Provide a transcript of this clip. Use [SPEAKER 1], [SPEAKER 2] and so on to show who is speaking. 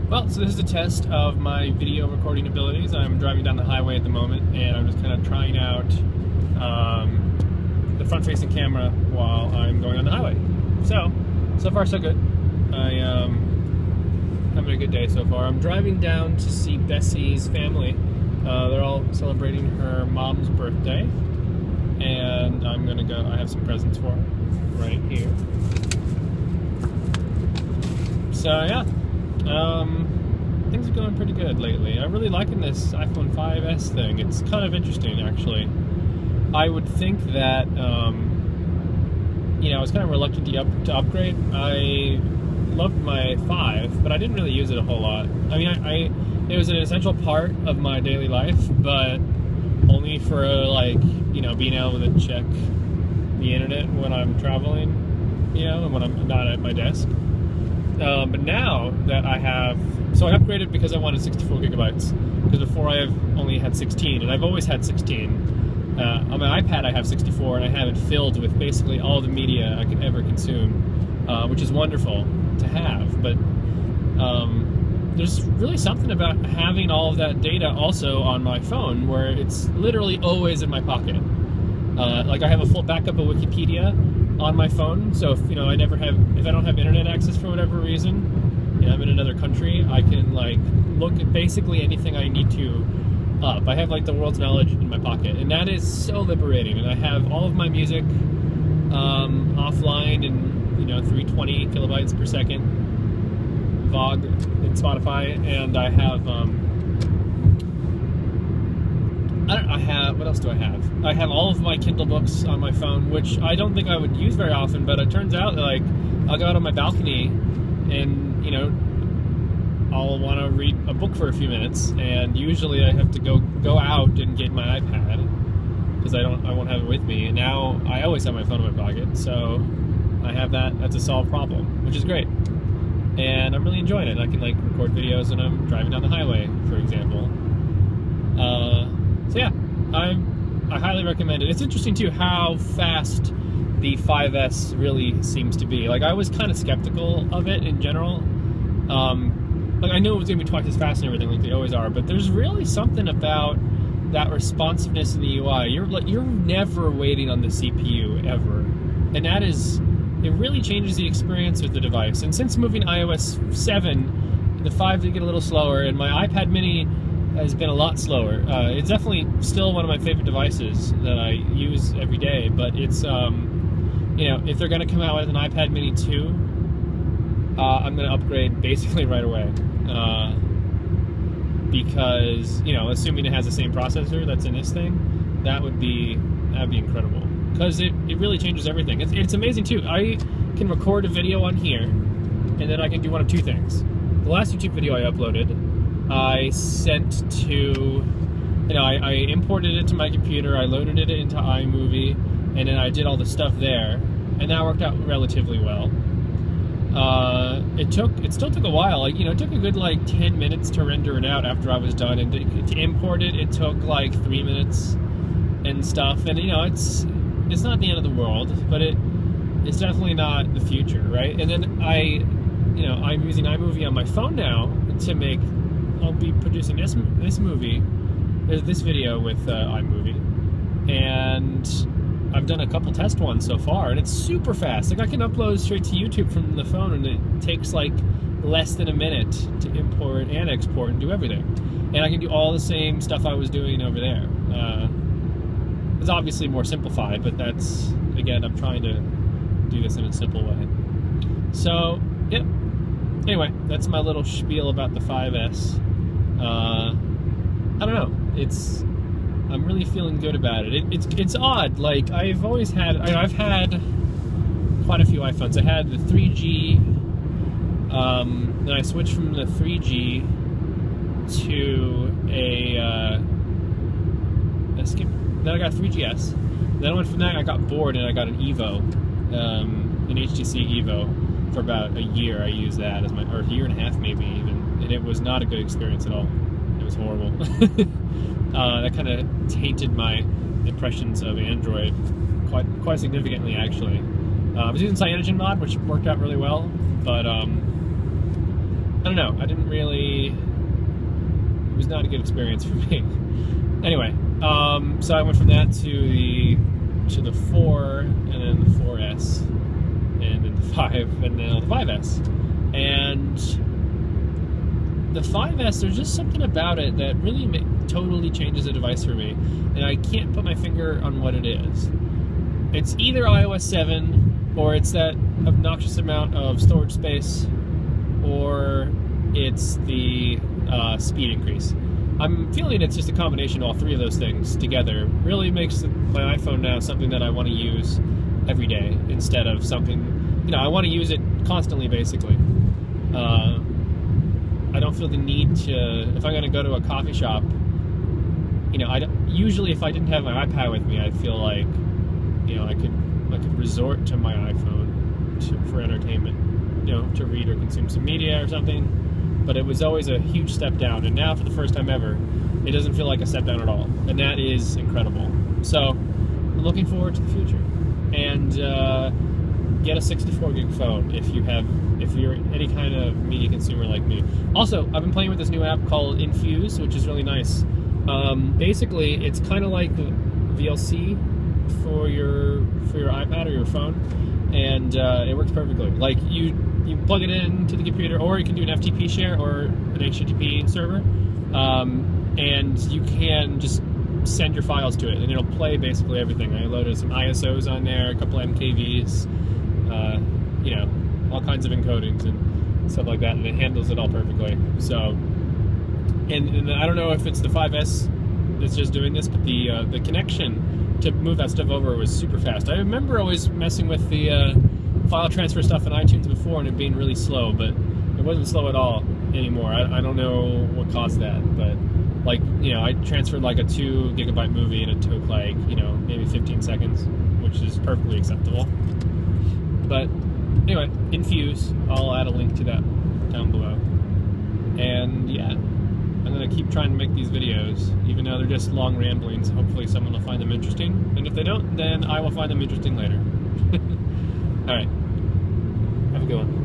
[SPEAKER 1] Well, so this is a test of my video recording abilities. I'm driving down the highway at the moment, and I'm just kind of trying out the front-facing camera while I'm going on the highway. So far so good. I having a good day so far. I'm driving down to see Bessie's family. They're all celebrating her mom's birthday, and I'm gonna go. I have some presents for her right here. So yeah. Things are going pretty good lately. I'm really liking this iPhone 5S thing. It's kind of interesting, actually. I would think that, I was kind of reluctant to upgrade. I loved my 5, but I didn't really use it a whole lot. I mean, it was an essential part of my daily life, but only for, being able to check the internet when I'm traveling, and when I'm not at my desk. But now that I have, so I upgraded because I wanted 64 gigabytes, because before I have only had 16, and I've always had 16. On my iPad I have 64, and I have it filled with basically all the media I could ever consume, which is wonderful to have, but there's really something about having all of that data also on my phone, where it's literally always in my pocket. I have a full backup of Wikipedia on my phone, so if if I don't have internet access for whatever reason, I'm in another country, I can look at basically anything I need to up. I have the world's knowledge in my pocket, and that is so liberating. And I have all of my music offline in 320 kilobytes per second VOG in Spotify, and I have what else do I have? I have all of my Kindle books on my phone, which I don't think I would use very often, but it turns out I'll go out on my balcony and, I'll want to read a book for a few minutes, and usually I have to go out and get my iPad because I won't have it with me. And now I always have my phone in my pocket, so I have that. That's a solved problem, which is great. And I'm really enjoying it. I can record videos when I'm driving down the highway, for example. So yeah, I highly recommend it. It's interesting too how fast the 5S really seems to be. I was kind of skeptical of it in general. I knew it was going to be twice as fast and everything, like they always are, but there's really something about that responsiveness in the UI. You're never waiting on the CPU ever, and it really changes the experience with the device. And since moving iOS 7, the 5 did get a little slower, and my iPad mini has been a lot slower. It's definitely still one of my favorite devices that I use every day, but it's, if they're going to come out with an iPad mini 2, I'm going to upgrade basically right away. Because, assuming it has the same processor that's in this thing, that'd be incredible. Because it really changes everything. It's amazing too. I can record a video on here, and then I can do one of two things. The last YouTube video I uploaded, I sent to, I imported it to my computer, I loaded it into iMovie, and then I did all the stuff there, and that worked out relatively well. It still took a while. It took a good 10 minutes to render it out after I was done, and to import it took 3 minutes and stuff. And it's not the end of the world, but it's definitely not the future, right? And then I'm using iMovie on my phone now to make. I'll be producing this video with iMovie, and I've done a couple test ones so far, and it's super fast. I can upload straight to YouTube from the phone, and it takes less than a minute to import and export and do everything. And I can do all the same stuff I was doing over there. It's obviously more simplified, but that's, again, I'm trying to do this in a simple way. So, yep. Anyway, that's my little spiel about the 5S. I don't know. I'm really feeling good about it. It's odd. I've had quite a few iPhones. I had the 3G. Then I switched from the 3G to a skip. Then I got 3GS. Then I went from that. I got bored and I got an Evo, an HTC Evo. For about a year, I used that as or a year and a half maybe even, and it was not a good experience at all. It was horrible. That kind of tainted my impressions of Android quite significantly, actually. I was using CyanogenMod, which worked out really well, but don't know. I didn't really. It was not a good experience for me. Anyway, so I went from that to the 4, and then the 4S, and then the 5, and now the 5S. And the 5S, there's just something about it that really totally changes the device for me, and I can't put my finger on what it is. It's either iOS 7, or it's that obnoxious amount of storage space, or it's the speed increase. I'm feeling it's just a combination of all three of those things together. Really makes my iPhone now something that I want to use every day instead of something, you know, I want to use it constantly, basically. I don't feel the need to, if I'm going to go to a coffee shop, you know, usually if I didn't have my iPad with me, I'd feel like, you know, I could resort to my iPhone for entertainment, you know, to read or consume some media or something. But it was always a huge step down, and now for the first time ever, it doesn't feel like a step down at all, and that is incredible. So, I'm looking forward to the future, and get a 64 gig phone if you're any kind of media consumer like me. Also, I've been playing with this new app called Infuse, which is really nice. Basically, it's kind of like the VLC for your iPad or your phone, and it works perfectly. Like you plug it into the computer, or you can do an FTP share or an HTTP server, and you can just send your files to it, and it'll play basically everything. I loaded some ISOs on there, a couple MKVs, you know, all kinds of encodings and stuff like that, and it handles it all perfectly. So, and I don't know if it's the 5S that's just doing this, but the connection to move that stuff over was super fast. I remember always messing with the file transfer stuff in iTunes before and it being really slow, but it wasn't slow at all anymore. I don't know what caused that, but like, you know, I transferred like a 2 gigabyte movie and it took like, you know, maybe 15 seconds, which is perfectly acceptable. But anyway, Infuse, I'll add a link to that down below. And yeah, I'm gonna keep trying to make these videos, even though they're just long ramblings. Hopefully someone will find them interesting, and if they don't, then I will find them interesting later. Alright, have a good one.